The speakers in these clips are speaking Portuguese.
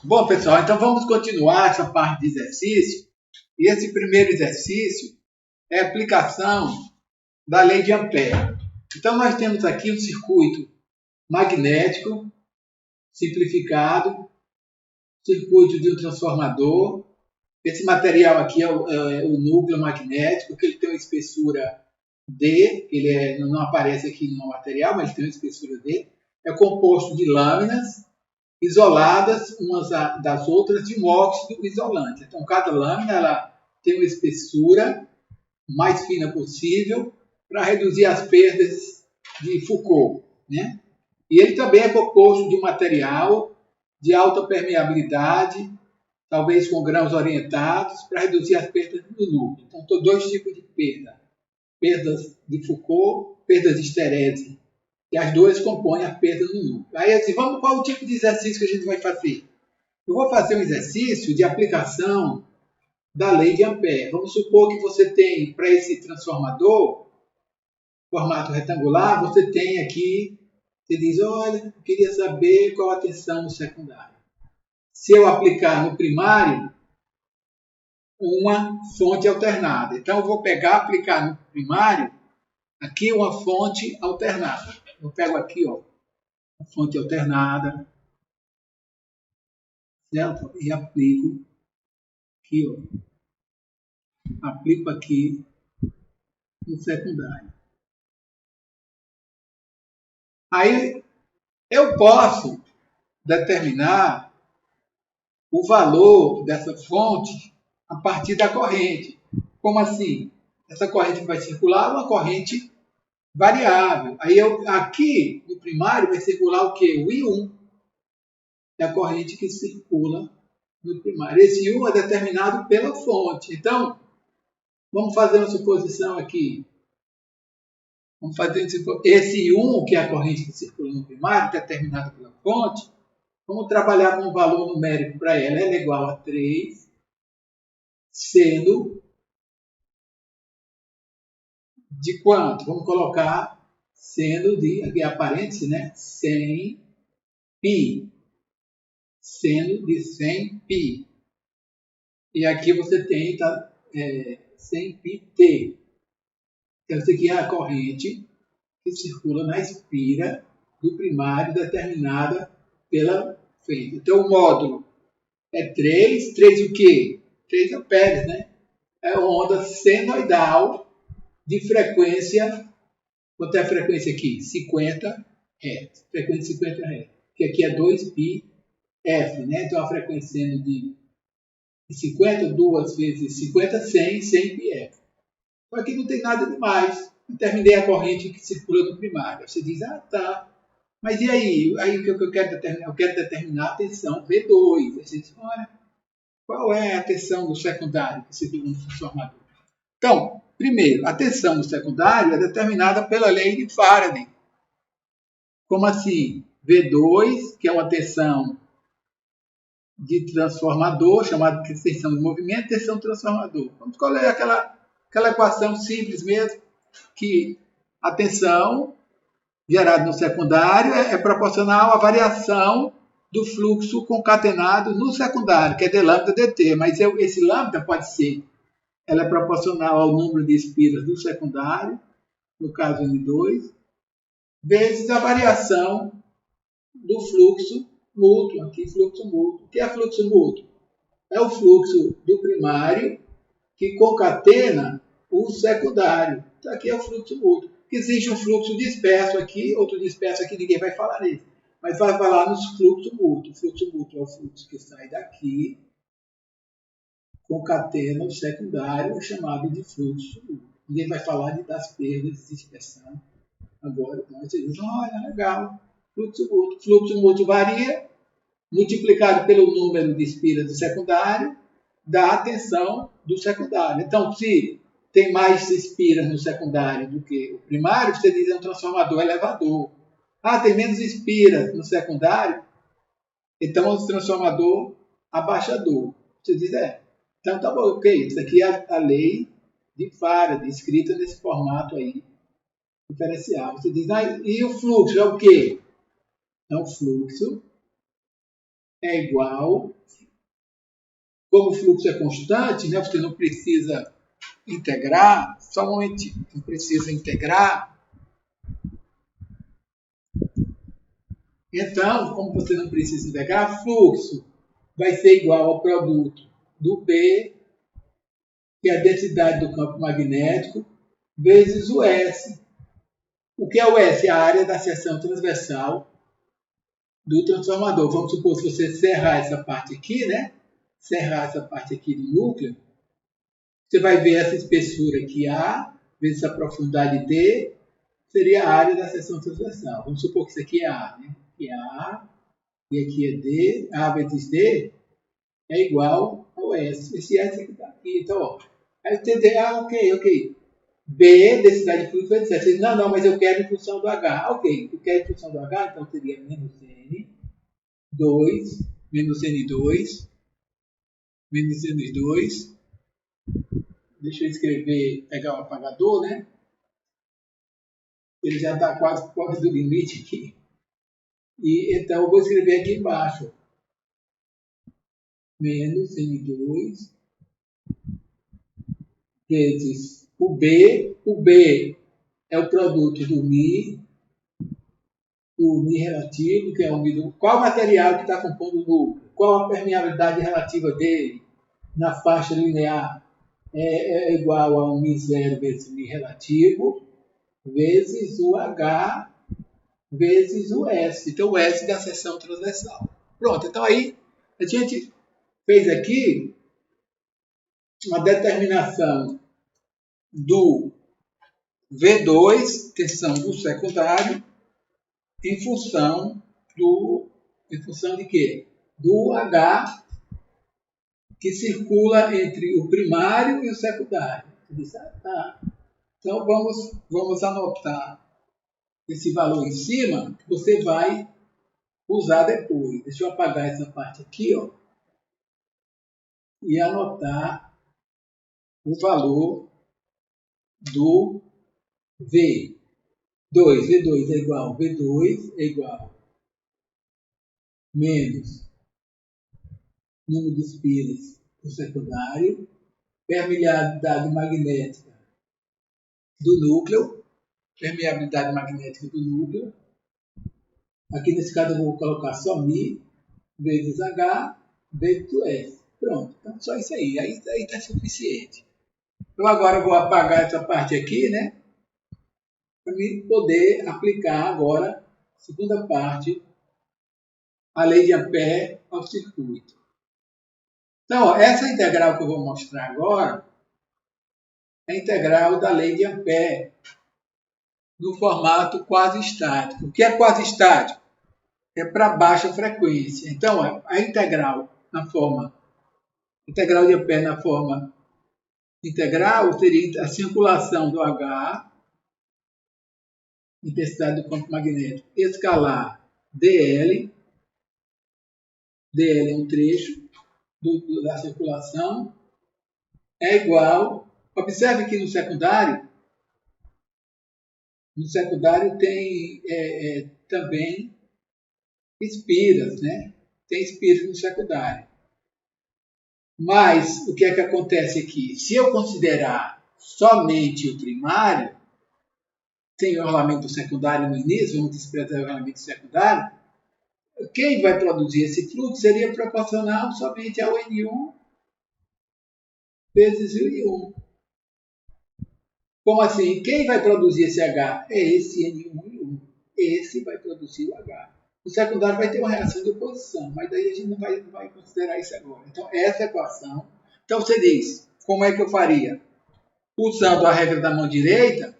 Bom, pessoal, então vamos continuar essa parte de exercício. E esse primeiro exercício é a aplicação da lei de Ampère. Então, nós temos aqui um circuito magnético simplificado, circuito de um transformador. Esse material aqui é o núcleo magnético, que ele tem uma espessura D, ele não aparece aqui no material, mas tem uma espessura D. É composto de lâminas isoladas umas das outras de um óxido isolante. Então, cada lâmina ela tem uma espessura mais fina possível para reduzir as perdas de Foucault, né? E ele também é composto de um material de alta permeabilidade, talvez com grãos orientados, para reduzir as perdas do núcleo. Então, tem dois tipos de perda. Perdas de Foucault, perdas de esterese. E as duas compõem a perda no núcleo. Aí, assim, vamos qual o tipo de exercício que a gente vai fazer? Eu vou fazer um exercício de aplicação da lei de Ampère. Vamos supor que você tem, para esse transformador, formato retangular, você tem aqui, você diz, olha, eu queria saber qual a tensão no secundário. Se eu aplicar no primário, uma fonte alternada. Então, eu vou aplicar no primário, aqui uma fonte alternada. Eu pego aqui, ó, a fonte alternada, certo? E aplico aqui, ó. Aplico aqui no secundário. Aí eu posso determinar o valor dessa fonte a partir da corrente. Como assim? Essa corrente vai circular uma corrente variável. Aí aqui no primário vai circular o quê? O I1. É a corrente que circula no primário. Esse I1 é determinado pela fonte. Então, vamos fazer uma suposição aqui. Vamos fazer esse I1, que é a corrente que circula no primário, determinada pela fonte. Vamos trabalhar com um valor numérico para ela. Ela é igual a 3, sendo de quanto? Vamos colocar sendo de, aqui é a parêntese, né? 100 π. Sendo de 100 π. E aqui você tem 100 πt. Então, isso aqui é a corrente que circula na espira do primário determinada pela frente. Então, o módulo é 3 o quê? 3 amperes, né? É onda senoidal de frequência, quanto é a frequência aqui? 50 Hz. Frequência 50 Hz. Que aqui é 2πf, né? Então, a frequência sendo de 50, 2 vezes 50, 100 πf. Então, aqui não tem nada demais. Eu terminei a corrente que circula no primário. Você diz, tá. Mas e aí? Aí o que eu quero determinar? Eu quero determinar a tensão V2. Aí você diz, olha, qual é a tensão do secundário que circula no transformador? Então, primeiro, a tensão do secundário é determinada pela lei de Faraday. Como assim? V2, que é uma tensão de transformador, chamada de tensão de movimento, tensão transformador. Vamos escolher aquela equação simples mesmo, que a tensão gerada no secundário é proporcional à variação do fluxo concatenado no secundário, que é d lambda dt. Mas esse lambda pode ser, ela é proporcional ao número de espiras do secundário, no caso N2, vezes a variação do fluxo mútuo. Aqui, fluxo mútuo. O que é fluxo mútuo? É o fluxo do primário que concatena o secundário. Então, aqui é o fluxo mútuo. Existe um fluxo disperso aqui, outro disperso aqui, ninguém vai falar nisso. Mas vai falar nos fluxos mútuos. O fluxo mútuo é o fluxo que sai daqui, concatena o secundário, chamado de fluxo mútuo. Ninguém vai falar das perdas de dispersão agora. Então, você diz, olha, legal, fluxo mútuo. Fluxo mútuo varia, multiplicado pelo número de espiras do secundário, dá a tensão do secundário. Então, se tem mais espiras no secundário do que o primário, você diz é um transformador elevador. Tem menos espiras no secundário, então é um transformador abaixador. Você diz, então tá bom, ok, isso aqui é a lei de Faraday, escrita nesse formato aí, diferencial. Você diz, e o fluxo é o quê? Então, o fluxo é igual, como o fluxo é constante, né, você não precisa integrar, só um momentinho, não precisa integrar. Então, como você não precisa integrar, fluxo vai ser igual ao produto do B, que é a densidade do campo magnético, vezes o S. O que é o S? É a área da seção transversal do transformador. Vamos supor, se você serrar essa parte aqui, né? Serrar essa parte aqui do núcleo, você vai ver essa espessura aqui A, vezes a profundidade D, seria a área da seção transversal. Vamos supor que isso aqui é A, né? Aqui é A, e aqui é D. A vezes D é igual ao S. Esse S aqui está aqui. Então, ó, aí você tem, ok. B, densidade de fluxo, etc. Não, mas eu quero em função do H. Ok, eu quero em função do H, então seria menos N2, menos N2, menos N2. Deixa eu escrever, pegar o apagador, né? Ele já está quase do limite aqui. E então eu vou escrever aqui embaixo. Menos N2 vezes o B. O B é o produto do Mi relativo, que é o Mi do... Qual material que está compondo o núcleo? Qual a permeabilidade relativa dele na faixa linear? É igual a um Mi0 vezes Mi relativo, vezes o H, vezes o S. Então, o S da seção transversal. Pronto, então aí a gente fez aqui uma determinação do V2, tensão do secundário, em função de quê? Do H que circula entre o primário e o secundário. Então vamos anotar esse valor em cima, que você vai usar depois. Deixa eu apagar essa parte aqui, ó, e anotar o valor do V2. V2 é igual, V2 é igual menos número de espiras do secundário, permeabilidade magnética do núcleo, aqui nesse caso eu vou colocar só Mi, vezes H, vezes S. Pronto, então só isso aí está suficiente. Então agora eu vou apagar essa parte aqui, né? Para mim poder aplicar agora a segunda parte, a lei de Ampère ao circuito. Então, ó, essa integral que eu vou mostrar agora é a integral da lei de Ampère no formato quase estático. O que é quase estático? É para baixa frequência. Então, a integral integral de Ampère na forma integral seria a circulação do H, intensidade do campo magnético escalar dl. dl é um trecho da circulação, é igual. Observe que no secundário tem também espiras, né? Tem espiras no secundário. Mas o que é que acontece aqui? Se eu considerar somente o primário, tem o rolamento secundário no início, vamos desprezar o rolamento secundário, quem vai produzir esse fluxo seria proporcional somente ao N1 vezes o I1. Como assim? Quem vai produzir esse H? É esse N1 I1. Esse vai produzir o H. O secundário vai ter uma reação de oposição, mas daí a gente não vai considerar isso agora. Então, essa equação. Então, você diz, como é que eu faria? Usando a regra da mão direita,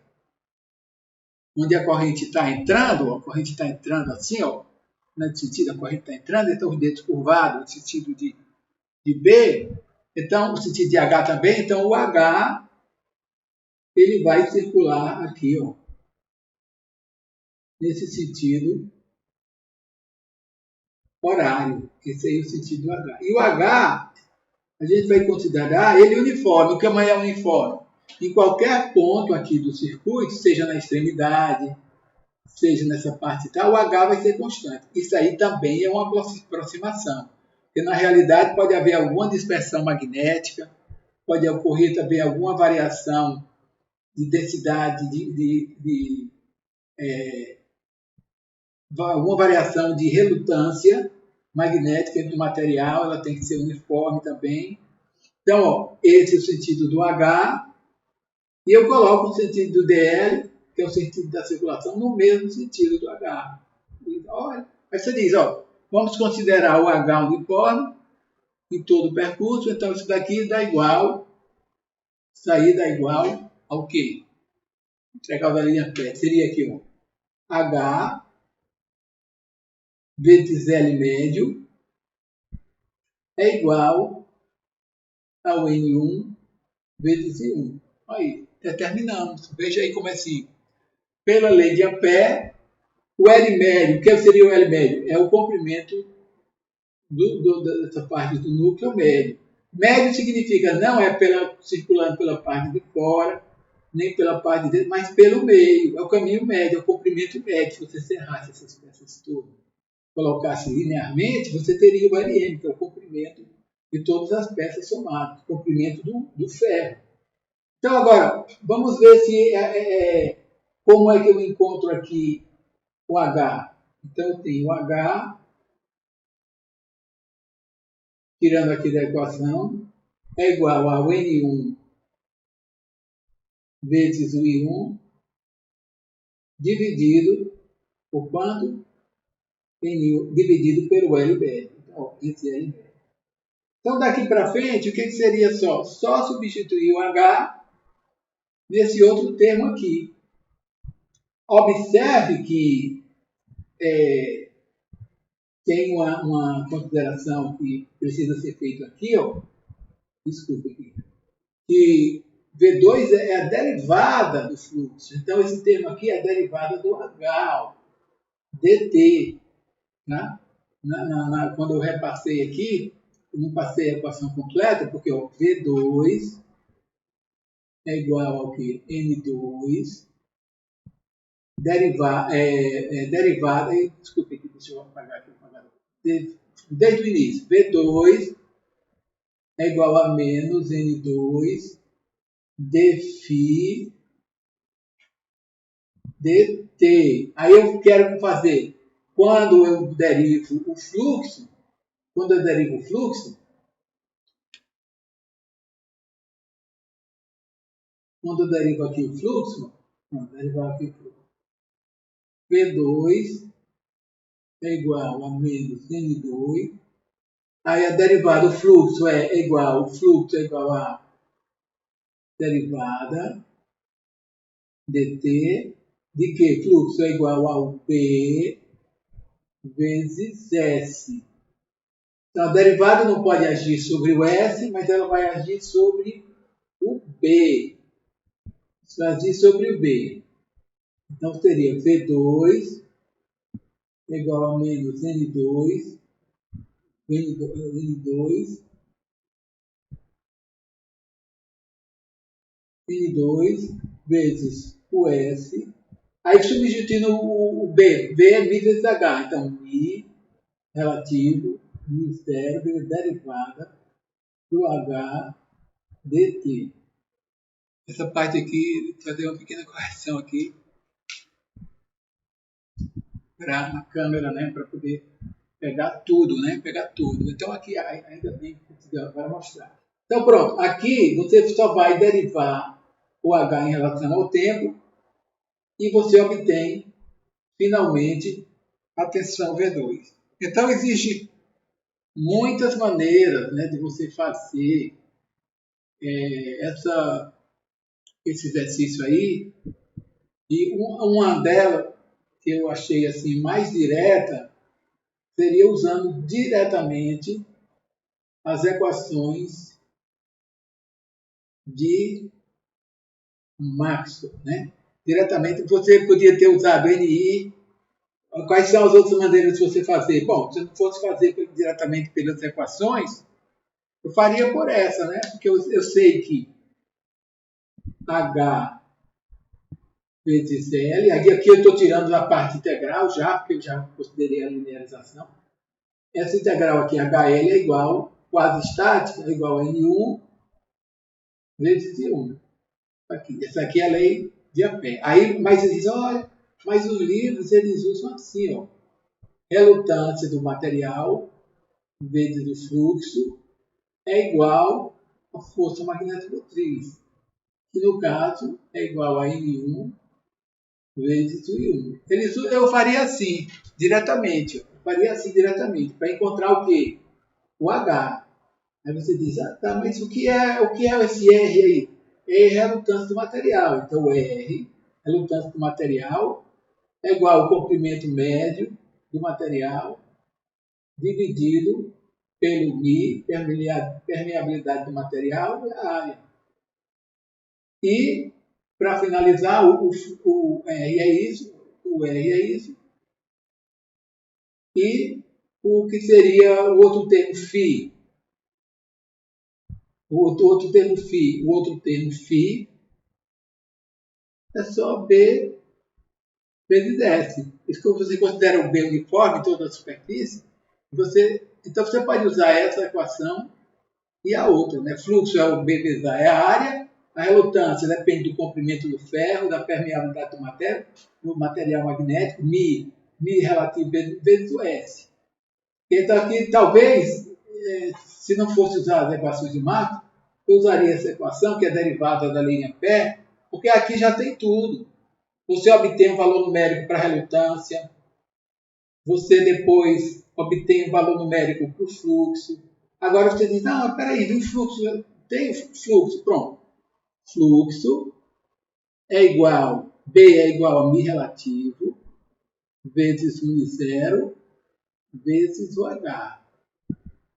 onde a corrente está entrando, a corrente está entrando assim, ó, no sentido, a corrente está entrando, então os dedos curvados, no sentido de B, então, no sentido de H também, então o H, ele vai circular aqui, ó, nesse sentido horário, esse aí é o sentido do H. E o H, a gente vai considerar ele uniforme. O que amanhã é uniforme? Em qualquer ponto aqui do circuito, seja na extremidade, seja nessa parte tal, o H vai ser constante. Isso aí também é uma aproximação. Porque, na realidade, pode haver alguma dispersão magnética, pode ocorrer também alguma variação de densidade, alguma variação de relutância magnética do material, ela tem que ser uniforme também. Então, ó, esse é o sentido do H, e eu coloco o sentido do DL, que é o sentido da circulação, no mesmo sentido do H. Olha, aí você diz, ó, vamos considerar o H uniforme em todo o percurso, então isso daqui dá igual, isso aí dá igual ao quê? Vou pegar a linha pé, seria aqui, ó, H vezes L médio é igual ao N1 vezes I1. Aí, determinamos. Veja aí como é assim. Pela lei de Ampère, o L médio, o que seria o L médio? É o comprimento dessa parte do núcleo médio. Médio significa não é circulando pela parte de fora, nem pela parte de dentro, mas pelo meio. É o caminho médio, é o comprimento médio. Se você serrasse essas peças todas, colocasse linearmente, você teria o LM, que é o comprimento de todas as peças somadas, o comprimento do ferro. Então, agora, vamos ver se como é que eu encontro aqui o H. Então, eu tenho o H, tirando aqui da equação, é igual ao N1 vezes o I1, dividido por quanto? N1 dividido pelo L médio. Então, esse L médio. Então, daqui para frente, o que seria só? Só substituir o H nesse outro termo aqui. Observe que tem uma consideração que precisa ser feita aqui, ó. Desculpa aqui. Que V2 é a derivada do fluxo. Então, esse termo aqui é a derivada do H, ó, dt. Né? Quando eu repassei aqui, eu não passei a equação completa, porque ó, V2 é igual ao que? N2 derivada, desculpe aqui, deixa eu apagar aqui. Desde o início, V2 é igual a menos N2 dφ dt. Aí eu quero fazer, quando eu derivo o fluxo, quando eu derivo aqui o fluxo, V2 é igual a menos N2. Aí a derivada, o fluxo é igual a derivada dt de que? Fluxo é igual ao P vezes S. Então a derivada não pode agir sobre o S, mas ela vai agir sobre o B. Isso vai agir sobre o B. Então seria V2 igual a menos N2 vezes o S. Aí substituindo o B. B é mi vezes H. Então, mi relativo, mi zero, vezes derivada do H dt. Essa parte aqui, vou fazer uma pequena correção aqui para a câmera, né? Para poder pegar tudo, né? Pegar tudo. Então, aqui ainda bem que consegui agora mostrar. Então, pronto. Aqui você só vai derivar o H em relação ao tempo e você obtém, finalmente, a tensão V2. Então, existe muitas maneiras, né, de você fazer esse exercício aí. E uma delas, que eu achei assim, mais direta, seria usando diretamente as equações de Maxwell, né? Diretamente, você podia ter usado NI. Quais são as outras maneiras de você fazer? Bom, se eu não fosse fazer diretamente pelas equações, eu faria por essa, né? Porque eu sei que H vezes L, aqui eu estou tirando a parte integral já, porque eu já considerei a linearização. essa integral aqui, HL, é igual, quase estática, é igual a N1 vezes I1. Aqui. Essa aqui é a lei de Ampère. Aí, mas eles dizem, olha, mas os livros eles usam assim, ó, relutância do material vezes o fluxo é igual a força magnetomotriz, que no caso é igual a N1 vezes o I1. Eu faria assim, diretamente. Para encontrar o quê? O H. Aí você diz, tá, mas o que é esse R aí? R é a relutância do material. Então, R, relutância do material, é igual ao comprimento médio do material dividido pelo μ, permeabilidade do material, e a área. E, para finalizar, o R é isso, e o que seria o outro termo φ. O outro termo φ é só B vezes S. Isso que você considera o B uniforme, toda a superfície, então você pode usar essa equação e a outra. Né? Fluxo é o B vezes A, é a área. A relutância depende do comprimento do ferro, da permeabilidade do material magnético, μ relativo vezes o S. Então aqui, talvez, se não fosse usar as equações de Maxwell, eu usaria essa equação, que é derivada da lei de Ampère, porque aqui já tem tudo. Você obtém um valor numérico para a relutância, você depois obtém um valor numérico para o fluxo. Agora você diz, não, espera aí, tem fluxo, pronto. Fluxo é igual, B é igual a μ relativo, vezes o 0, vezes o H.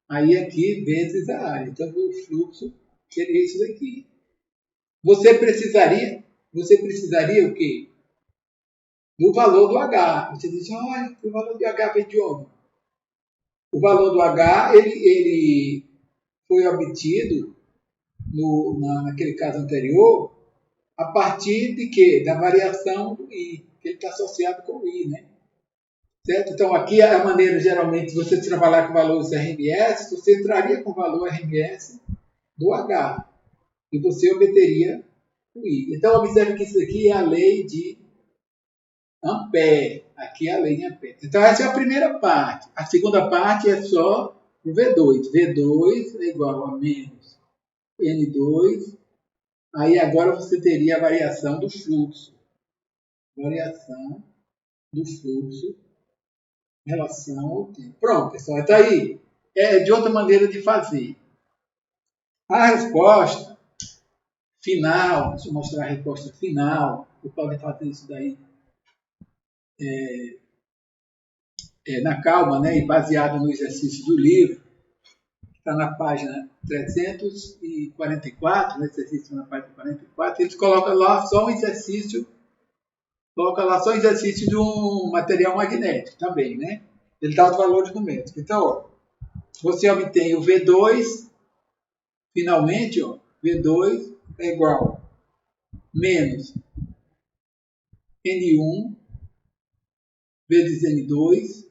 Aí aqui, vezes a área. Então, o fluxo seria isso daqui. Você precisaria o quê? Do valor do H. Você diz, olha, o valor do H vem de onde? O valor do H, ele foi obtido, naquele caso anterior, a partir de quê? Da variação do I, que ele está associado com o I, né? Certo? Então, aqui a maneira, geralmente, de você trabalhar com valores RMS, você entraria com o valor RMS do H, e você obteria o I. Então, observe que isso aqui é a lei de Ampère. Aqui é a lei de Ampère. Então, essa é a primeira parte. A segunda parte é só o V2. V2 é igual a menos N2. Aí, agora, você teria a variação do fluxo. Variação do fluxo em relação ao tempo. Pronto, pessoal. Então, aí, é de outra maneira de fazer. A resposta final, deixa eu mostrar a resposta final. Você pode fazer isso daí na calma, né, e baseado no exercício do livro, que está na página 344, né, exercício na página 44, eles colocam lá só um exercício, de um material magnético também, né? Ele dá os valores numéricos. Então, ó, você obtém o V2, finalmente, ó, V2 é igual a menos N1 vezes N2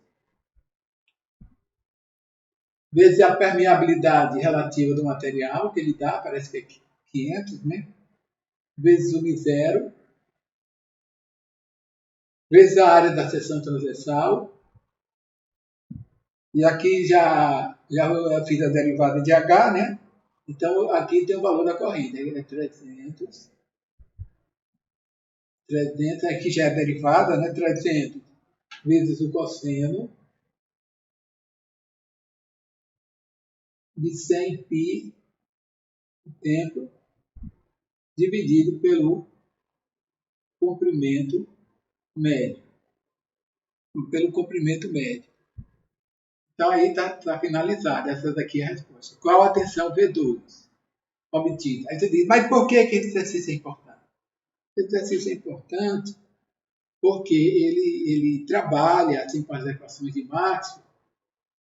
vezes a permeabilidade relativa do material, que ele dá, parece que é 500, né? Vezes o μ0, vezes a área da seção transversal. E aqui já fiz a derivada de H, né? Então, aqui tem o valor da corrente. É 300. 300, aqui já é a derivada, né? 300 vezes o cosseno de 100π o tempo dividido pelo comprimento médio. Então, aí está finalizada. Essa daqui é a resposta. Qual a tensão V2 obtida? Aí você diz, mas por que esse exercício é importante? Esse exercício é importante porque ele trabalha assim, com as equações de Maxwell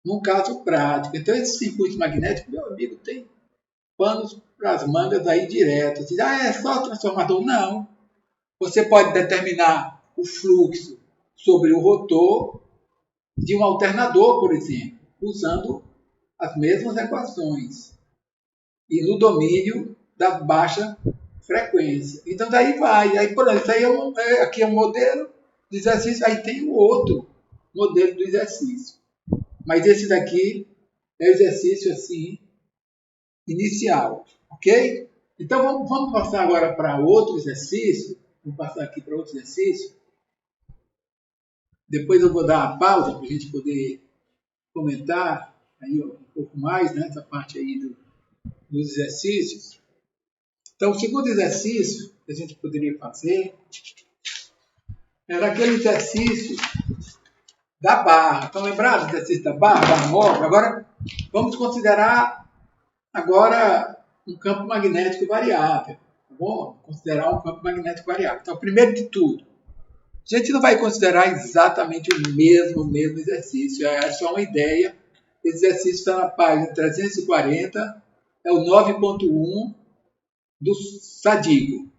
num caso prático. Então, esse circuito magnético, meu amigo, tem panos para as mangas aí direto. Você diz, é só transformador? Não. Você pode determinar o fluxo sobre o rotor de um alternador, por exemplo. usando as mesmas equações e no domínio da baixa frequência. Então daí vai, aí por exemplo, aqui é um modelo de exercício, aí tem o outro modelo do exercício. Mas esse daqui é o exercício assim inicial, ok? Então vamos passar agora para outro exercício. Vou passar aqui para outro exercício. Depois eu vou dar a pausa para a gente poder comentar aí um pouco mais, né, essa parte aí dos exercícios. Então, o segundo exercício que a gente poderia fazer era aquele exercício da barra. Estão lembrados do exercício da barra móvel? Agora, vamos considerar agora um campo magnético variável. Tá bom? Considerar um campo magnético variável. Então, primeiro de tudo, a gente não vai considerar exatamente o mesmo exercício. É só uma ideia. Esse exercício está na página 340, é o 9.1 do Sadigo.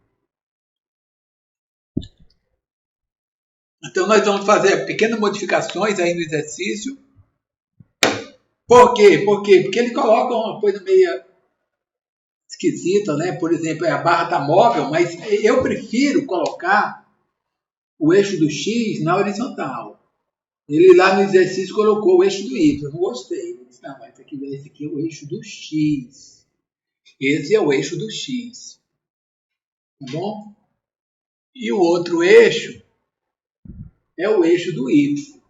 Então, nós vamos fazer pequenas modificações aí no exercício. Por quê? Porque ele coloca uma coisa meio esquisita, né? Por exemplo, a barra está móvel, mas eu prefiro colocar o eixo do X na horizontal. Ele lá no exercício colocou o eixo do Y. Eu não gostei. Eu disse, não, esse aqui é o eixo do X. Esse é o eixo do X. Tá bom? E o outro eixo é o eixo do Y.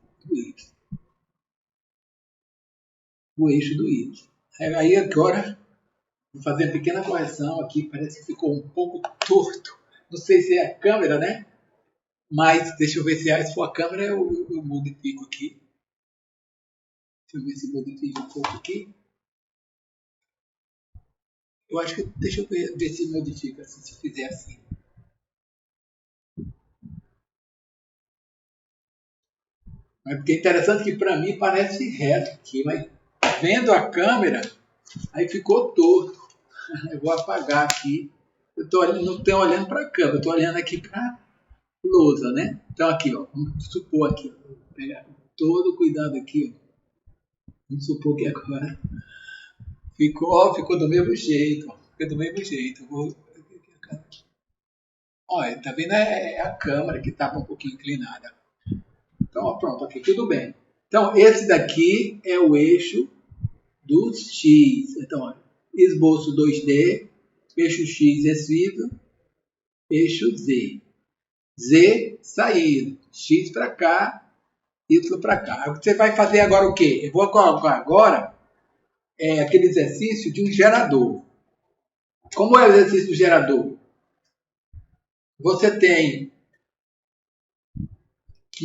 O eixo do Y. Aí agora, vou fazer uma pequena correção aqui. Parece que ficou um pouco torto. Não sei se é a câmera, né? Mas deixa eu ver se for a câmera eu modifico aqui. Deixa eu ver se modifica um pouco aqui. Eu acho que deixa eu ver se modifica se fizer assim. Mas porque é interessante que para mim parece reto aqui, mas vendo a câmera, aí ficou torto. Eu vou apagar aqui. Não estou olhando para a câmera, eu estou olhando aqui para a lousa, né? Então aqui, ó, vamos supor aqui, ó, vou pegar todo cuidado aqui, ó. Vamos supor que agora ficou do mesmo jeito, ó. Fica do mesmo jeito. Olha, tá vendo? É a câmera que estava um pouquinho inclinada. Então, ó, pronto, aqui tudo bem. Então, esse daqui é o eixo do X. Então, ó, esboço 2D, eixo X escrito, eixo Z. Z saindo, X para cá, Y para cá. Você vai fazer agora o quê? Eu vou colocar agora aquele exercício de um gerador. Como é o exercício do gerador? Você tem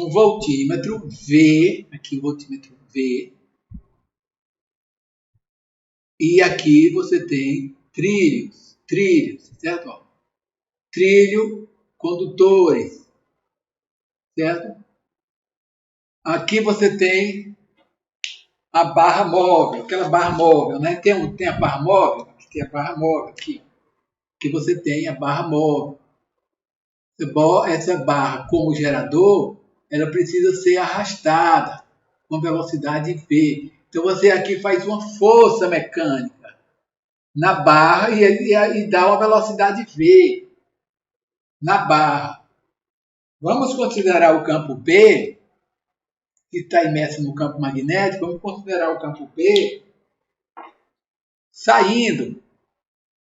um voltímetro V, aqui o voltímetro V, e aqui você tem trilhos, certo? Ó, trilho, condutores, certo? Aqui você tem a barra móvel, aquela barra móvel, né? Tem a barra móvel, aqui tem a barra móvel, aqui você tem a barra móvel. Essa barra, como gerador, ela precisa ser arrastada com velocidade V. Então você aqui faz uma força mecânica na barra e dá uma velocidade V na barra. Vamos considerar o campo B, que está imerso no campo magnético, vamos considerar o campo B saindo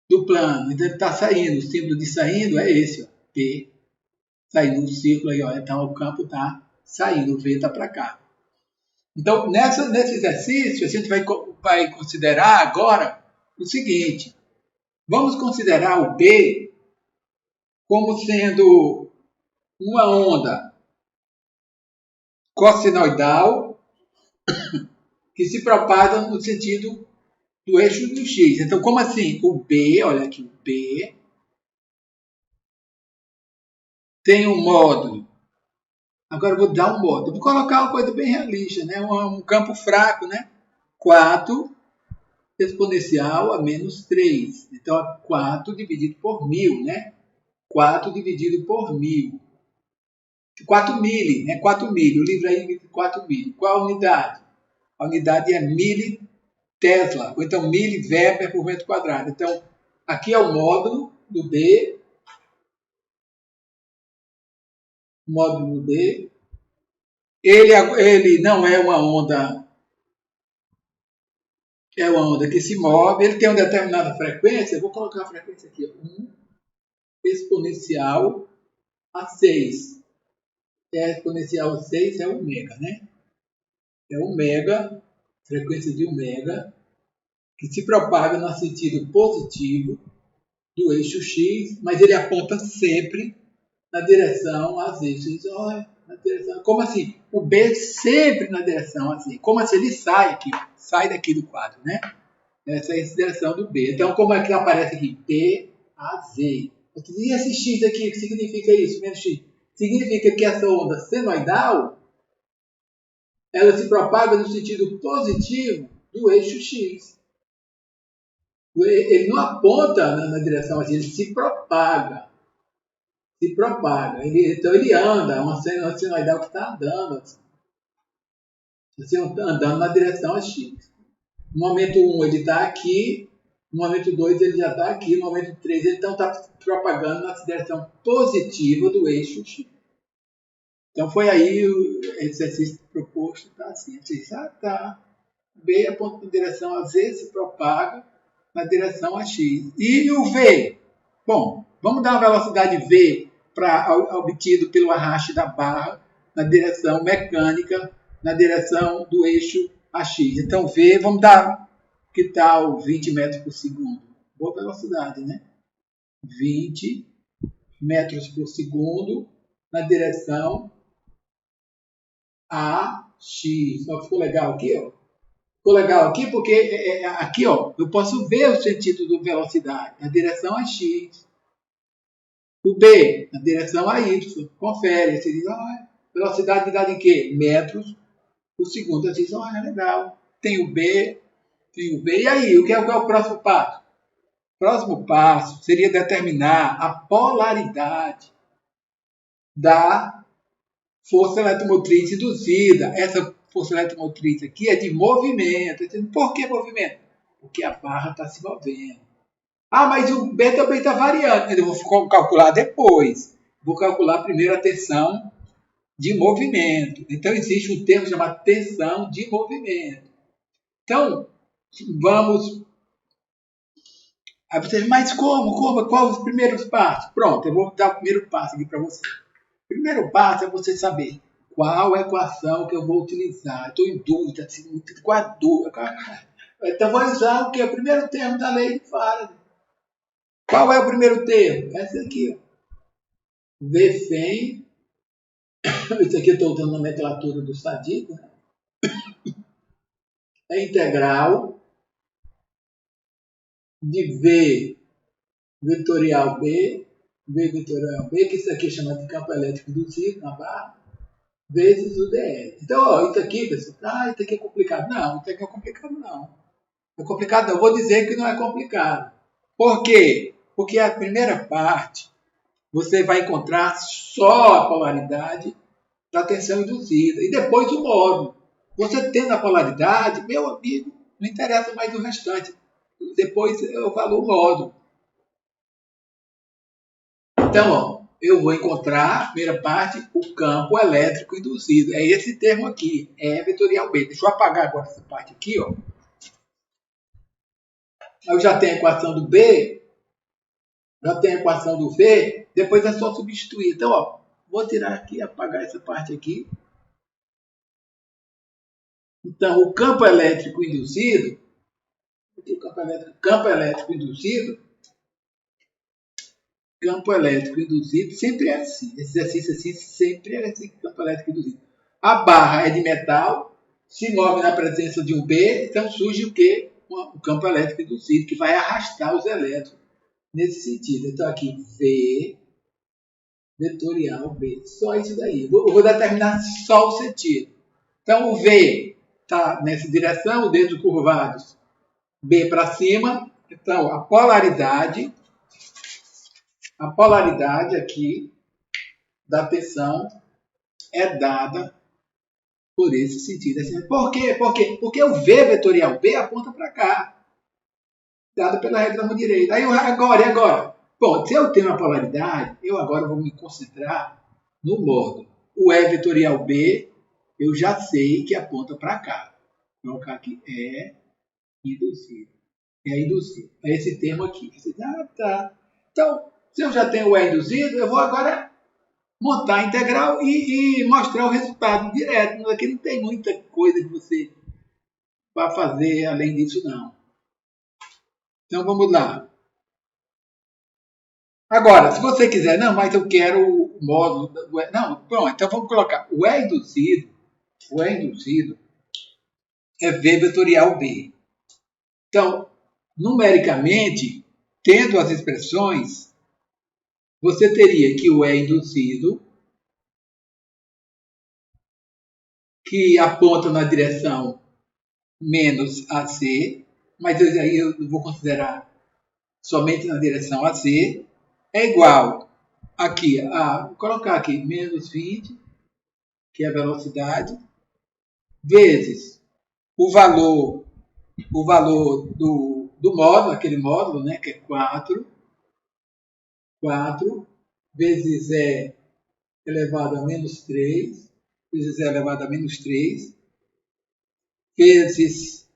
do plano. Então ele está saindo, o símbolo de saindo é esse, ó, P, saindo um círculo aí, ó, então o campo está saindo, o V está para cá. Então nesse exercício a gente vai considerar agora o seguinte, vamos considerar o B como sendo uma onda cossenoidal que se propaga no sentido do eixo do X. Então, como assim? O B, olha aqui, o B tem um módulo. Agora eu vou dar um módulo. Vou colocar uma coisa bem realista, né? Um campo fraco, né? 4 exponencial a menos 3. Então, 4 dividido por 1000, né? 4 dividido por 1000. 4 mili, né? 4 mili. O livro aí diz 4 mili. Qual a unidade? A unidade é militesla, ou então miliweber por metro quadrado. Então, aqui é o módulo do B. Módulo B. Ele não é uma onda, que se move, ele tem uma determinada frequência. Eu vou colocar a frequência aqui, 1 exponencial a 6. Exponencial a 6 é ômega, né? É ômega, frequência de ômega, que se propaga no sentido positivo do eixo X, mas ele aponta sempre na direção AZ. Na direção, como assim? O B sempre na direção AZ. Como assim? Ele sai aqui, sai daqui do quadro, né? Essa é a direção do B. Então, como é que aparece aqui? B, A, Z. E esse X aqui, o que significa isso? Menos X. Significa que essa onda senoidal, ela se propaga no sentido positivo do eixo X. Ele não aponta na direção AZ, ele se propaga. Então ele anda, uma senoidal que está andando. Andando na direção a X. No momento 1 ele está aqui, no momento 2 ele já está aqui, no momento 3 ele então está propagando na direção positiva do eixo X. Então foi aí o exercício proposto, tá assim, tá. B aponta na direção a Z, se propaga na direção a X. E o V? Bom, vamos dar uma velocidade V obtido pelo arraste da barra na direção mecânica, na direção do eixo AX. Então, V, vamos dar, que tal 20 metros por segundo? Boa velocidade, né? 20 metros por segundo na direção AX. Só ficou legal aqui, ó. Ficou legal aqui porque aqui, ó, eu posso ver o sentido da velocidade na direção AX. O B, na direção a Y. Confere. Você diz, velocidade dada em quê? Metros por segundo. Você diz, legal. Tem o B. E aí, o que é o próximo passo? O próximo passo seria determinar a polaridade da força eletromotriz induzida. Essa força eletromotriz aqui é de movimento. Por que movimento? Porque a barra está se movendo. Mas o B também está variando. Eu vou calcular depois. Vou calcular primeiro a tensão de movimento. Então, existe um termo chamado tensão de movimento. Então, vamos... Aí você diz, mas como? Quais os primeiros passos? Pronto, eu vou dar o primeiro passo aqui para você. O primeiro passo é você saber qual equação que eu vou utilizar. Estou em dúvida, assim, qual a dúvida. Então, vou usar o que? O primeiro termo da lei de Faraday. Qual é o primeiro termo? Essa aqui, ó. V sem. Isso aqui eu estou usando a nomenclatura do Sadiq. Né? É integral de V vetorial B, que isso aqui é chamado de campo elétrico induzido na barra, vezes o dl. Então, isso aqui, pessoal, isso aqui é complicado. Não, isso aqui é complicado não. É complicado não. Eu vou dizer que não é complicado. Por quê? Porque a primeira parte você vai encontrar só a polaridade da tensão induzida e depois o módulo. Você tendo a polaridade, meu amigo, não interessa mais o restante. Depois eu falo o módulo. Então, ó, eu vou encontrar, primeira parte, o campo elétrico induzido. É esse termo aqui, é vetorial B. Deixa eu apagar agora essa parte aqui, ó. Eu já tenho a equação do B, já tenho a equação do V, depois é só substituir. Então, ó, vou tirar aqui, apagar essa parte aqui. Então, o campo elétrico induzido, campo elétrico induzido sempre é assim. Esse exercício assim sempre é assim, campo elétrico induzido. A barra é de metal, se move na presença de um B, então surge o quê? O campo elétrico induzido, que vai arrastar os elétrons nesse sentido. Então, aqui, V, vetorial B. Só isso daí. Eu vou determinar só o sentido. Então, o V está nessa direção, os dedos curvados, B para cima. Então, a polaridade aqui da tensão é dada por esse sentido. Por quê? Porque o V vetorial B aponta para cá, dado pela regra da mão direita. Aí agora? Bom, se eu tenho uma polaridade, eu agora vou me concentrar no módulo. O E vetorial B, eu já sei que aponta para cá. Vou colocar aqui E induzido. É induzido. É esse termo aqui. Tá. Então, se eu já tenho o E induzido, eu vou agora montar a integral e mostrar o resultado direto. Aqui não tem muita coisa que você vai fazer além disso, não. Então, vamos lá. Agora, se você quiser, não, mas eu quero o módulo do E. Não, bom, então vamos colocar o E induzido. O E induzido é V vetorial B. Então, numericamente, tendo as expressões, você teria que o E induzido, que aponta na direção menos AC, mas aí eu vou considerar somente na direção AC, é igual aqui, vou colocar aqui menos 20, que é a velocidade, vezes o valor do módulo, aquele módulo, né, que é 4 vezes E elevado a menos 3, vezes E elevado a menos 3, vezes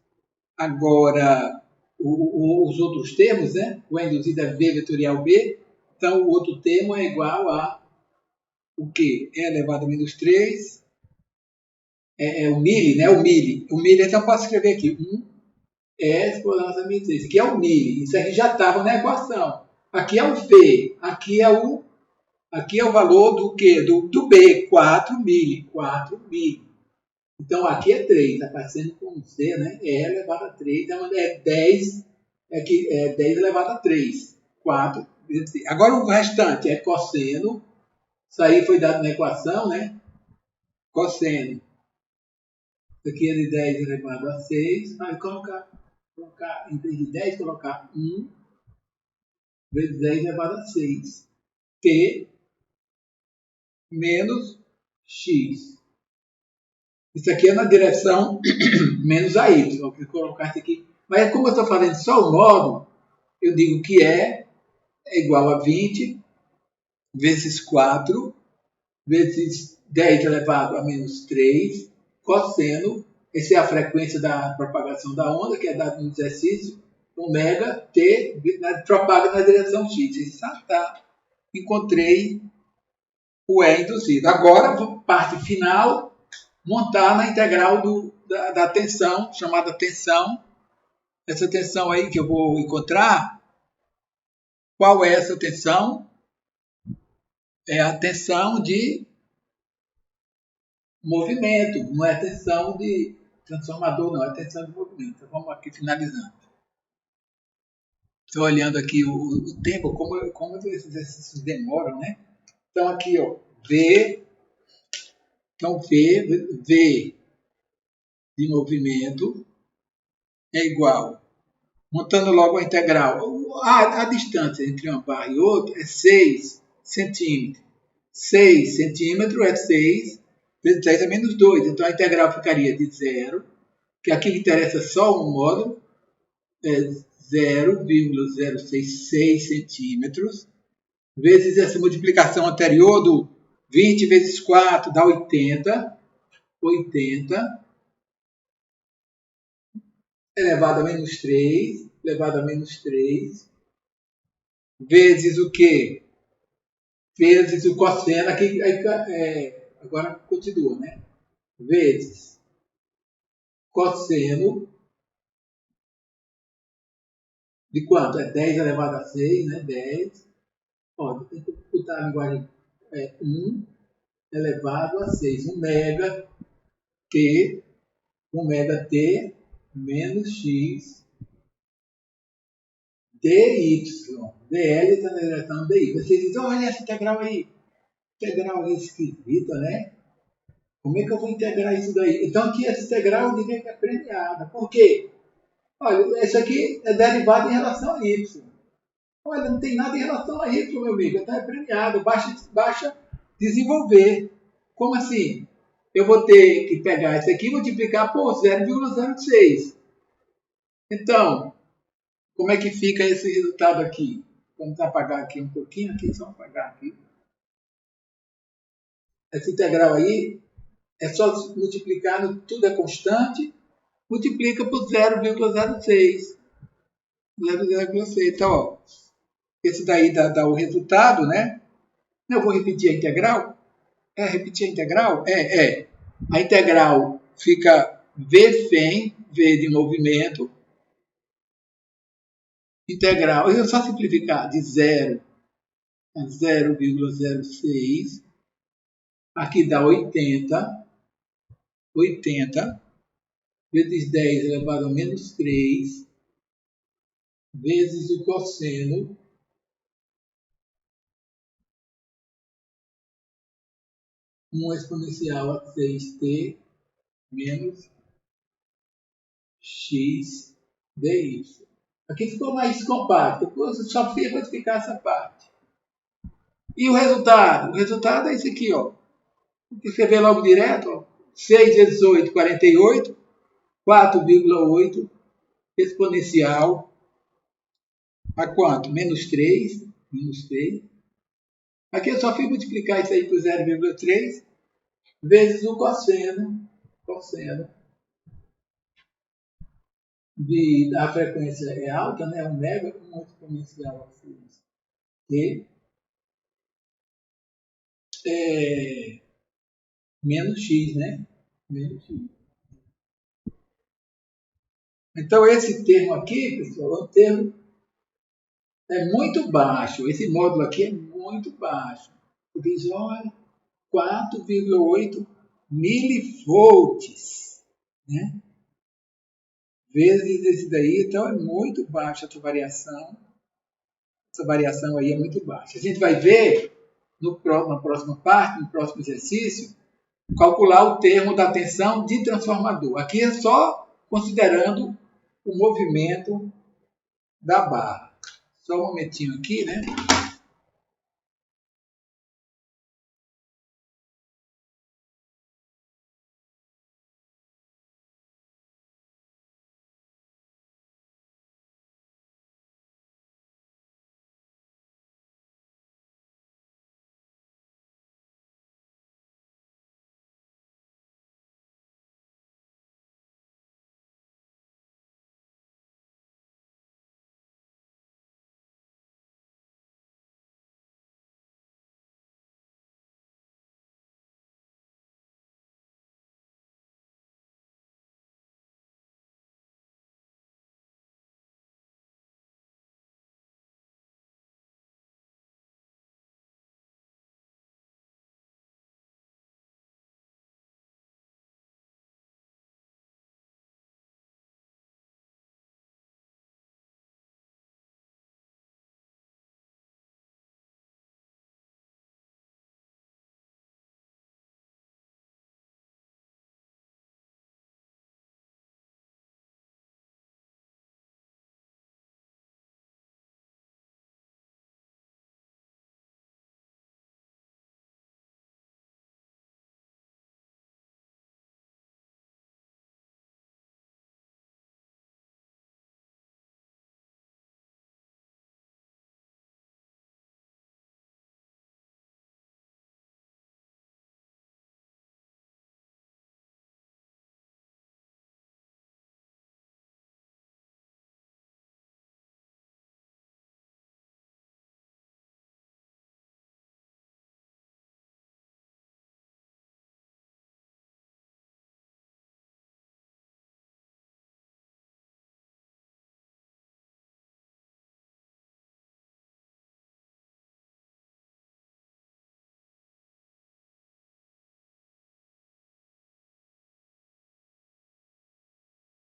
agora os outros termos, né? O E induzido é V vetorial B, então o outro termo é igual a o quê? E elevado a menos 3, é o mili, né? O mili, então eu posso escrever aqui 1 E exponencial a menos 3, que é o mili, isso aqui já estava na equação. Aqui é o V, aqui é o valor do quê? Do B, 4 mili. Então, aqui é 3, está aparecendo com C, né? E elevado a 3, então é 10, é 10 elevado a 3, 4. Agora o restante é cosseno, isso aí foi dado na equação, né? Cosseno. Isso aqui é de 10 elevado a 6, aí colocar, em vez de 10, colocar 1 vezes 10 elevado a 6, T menos X. Isso aqui é na direção menos a Y. Eu vou colocar isso aqui. Mas como eu estou fazendo só o módulo, eu digo que é igual a 20 vezes 4 vezes 10 elevado a menos 3 cosseno. Essa é a frequência da propagação da onda, que é dado no exercício. Ômega T propaga na direção X. Isso tá. Encontrei o E induzido. Agora, parte final, montar na integral da tensão, chamada tensão. Essa tensão aí que eu vou encontrar, qual é essa tensão? É a tensão de movimento, não é a tensão de transformador, não, é a tensão de movimento. Então, vamos aqui finalizando. Estou olhando aqui o tempo, como esses exercícios demoram, né? Então, aqui, ó, V de movimento é igual, montando logo a integral, a distância entre uma barra e outra é 6 centímetros. 6 centímetros é 6 vezes 10 é menos 2. Então a integral ficaria de 0, que aqui interessa só um módulo, é 0,066 centímetros, vezes essa multiplicação anterior do 20 vezes 4 dá 80 elevado a menos 3, vezes o quê? Vezes o cosseno, aqui, agora continua, né? Vezes cosseno de quanto? É 10 elevado a 6, né? 10. Ó, tem que botar a linguagem 1 elevado a 6. Ômega T menos X dy. dl está na direção dy. Vocês dizem, olha essa integral aí. Integral esquisita, né? Como é que eu vou integrar isso daí? Então aqui essa integral eu diria que é premiada. Por quê? Olha, isso aqui é derivado em relação a y. Olha, não tem nada em relação a y, meu amigo. Então é premiado. Basta desenvolver. Como assim? eu vou ter que pegar isso aqui e multiplicar por 0,06. Então, como é que fica esse resultado aqui? Vamos apagar aqui um pouquinho, aqui, só apagar aqui. Essa integral aí é só multiplicar, tudo é constante, multiplica por 0,06. 0,06. Então, ó, esse daí dá o resultado, né? Eu vou repetir a integral? Repetir a integral? A integral fica V100, V de movimento, integral, eu vou só simplificar, de 0 a 0,06, aqui dá 80 vezes 10 elevado a menos 3, vezes o cosseno exponencial a 6t menos x dy. Aqui ficou mais compacto, você só precisa retificar essa parte. E o resultado? O resultado é esse aqui, ó. Escrever logo direto, ó. 6 vezes 8, 48, 4,8 exponencial a quanto? Menos 3. Aqui eu só fui multiplicar isso aí por 0,3 vezes o cosseno a frequência é alta, né? 1 mega com exponencial a 6. E menos x, né? Menos x. Então, esse termo aqui, pessoal, é um termo muito baixo. Esse módulo aqui é muito baixo. Diz, olha, 4,8 milivolts, né? Vezes esse daí, então é muito baixa essa variação. Essa variação aí é muito baixa. A gente vai ver na próxima parte, no próximo exercício, calcular o termo da tensão de transformador. Aqui é só considerando o movimento da barra. Só um momentinho aqui, né?